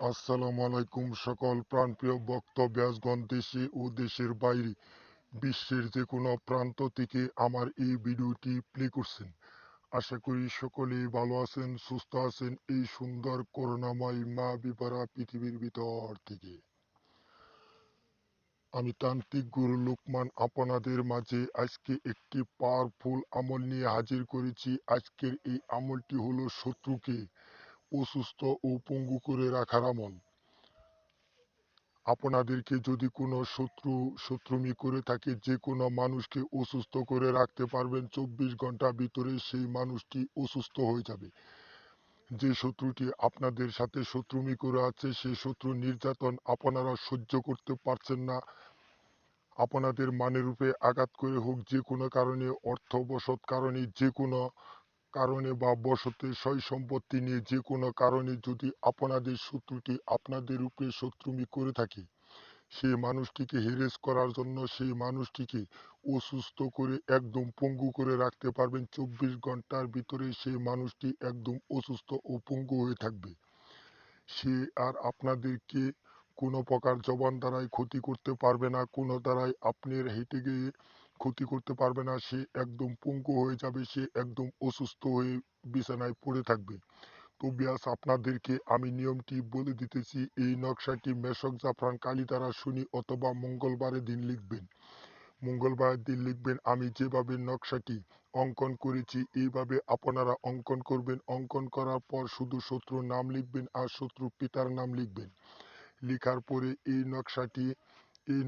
আসসালামু আলাইকুম সকল প্রাণপ্রিয় ভক্ত ব্যাসগণ, দেশে ও দেশের বাইরে বিশ্বের যে কোনো প্রান্ত থেকে আমার এই ভিডিওটি প্লে করছেন। আশা করি সকলেই ভালো আছেন, সুস্থ আছেন এই সুন্দর করুণাময় মা বিপারা পৃথিবীর ভিতর থেকে। আমি তান্ত্রিক গুরু লোকমান আপনাদের মাঝে আজকে একটি পাওয়ারফুল আমল নিয়ে হাজির করেছি। আজকের এই আমলটি হলো শত্রুকে অসুস্থ ও পঙ্গু করে রাখার আমল। আপনাদেরকে যদি কোনো শত্রুমি করে থাকে, যে কোনো মানুষকে অসুস্থ করে রাখতে পারবেন 24 ঘন্টার ভিতরে সেই মানুষটি অসুস্থ হয়ে যাবে। যে শত্রুটি আপনাদের সাথে শত্রুমি করে আছে সেই শত্রু নির্যাতন আপনারা সহ্য করতে পারছেন না, আপনাদের মানের রূপে আঘাত করে হোক, যে কোনো কারণে অর্থবশত কারণে, যে কোনো কারণে বা বশতে সয় সম্পত্তি নিয়ে যে কোনো কারণে যদি আপনাদের শত্রুটি আপনাদের উপরে শত্রুমি করে থাকে, সেই মানুষটিকে হেরেস করার জন্য সেই মানুষটিকে অসুস্থ করে একদম পঙ্গু করে রাখতে পারবেন 24 ঘন্টার ভিতরে। সেই মানুষটি একদম অসুস্থ ও পঙ্গু হয়ে থাকবে। সে আর আপনাদেরকে কোনো প্রকার জবান দ্বারাই ক্ষতি করতে পারবে না, কোনো দ্বারাই আপনার হেঁটে গিয়ে ক্ষতি করতে পারবে না। সে একদম পঙ্গু হয়ে যাবে, সে একদম অসুস্থ হয়ে বিছানায় পড়ে থাকবে। তো বিয়াস, আপনাদেরকে আমি নিয়মটি বলে দিতেছি। এই নকশাটি মেশক জাফরান কালি দ্বারা শনি অথবা মঙ্গলবারের দিন লিখবেন। মঙ্গলবারের দিন লিখবেন। আমি যেভাবে নকশাটি অঙ্কন করেছি এইভাবে আপনারা অঙ্কন করবেন। অঙ্কন করার পর শুধু শত্রুর নাম লিখবেন আর শত্রুর পিতার নাম লিখবেন। লিখার পরে এই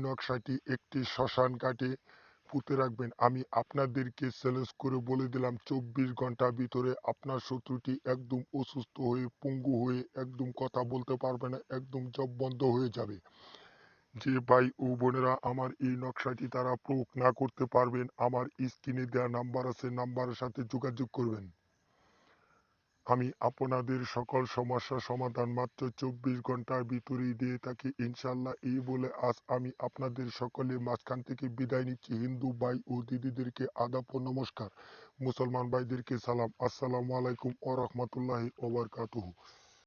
নকশাটি একটি শ্মশান ঘাটে পুঁতে রাখবেন। আমি আপনাদেরকে চ্যালেঞ্জ করে বলে দিলাম 24 ঘন্টার ভিতরে আপনার শত্রুটি একদম অসুস্থ হয়ে পঙ্গু হয়ে একদম কথা বলতে পারবে না, একদম জব বন্ধ হয়ে যাবে। যে ভাই ও বোনেরা আমার এই নকশাটি তারা প্রয়োগ না করতে পারবেন, আমার স্ক্রিনে দেওয়া নাম্বার আছে, নাম্বারের সাথে যোগাযোগ করবেন। আমি আপনাদের সকল সমস্যার সমাধান মাত্র 24 ঘন্টার ভিতরেই দিয়ে থাকি ইনশাল্লাহ। এই বলে আজ আমি আপনাদের সকলের মাঝখান থেকে বিদায় নিচ্ছি। হিন্দু ভাই ও দিদিদেরকে আদাব ও নমস্কার, মুসলমান ভাইদেরকে সালাম। আসসালামু আলাইকুম ওয়া রাহমাতুল্লাহি ওয়া বারাকাতুহু।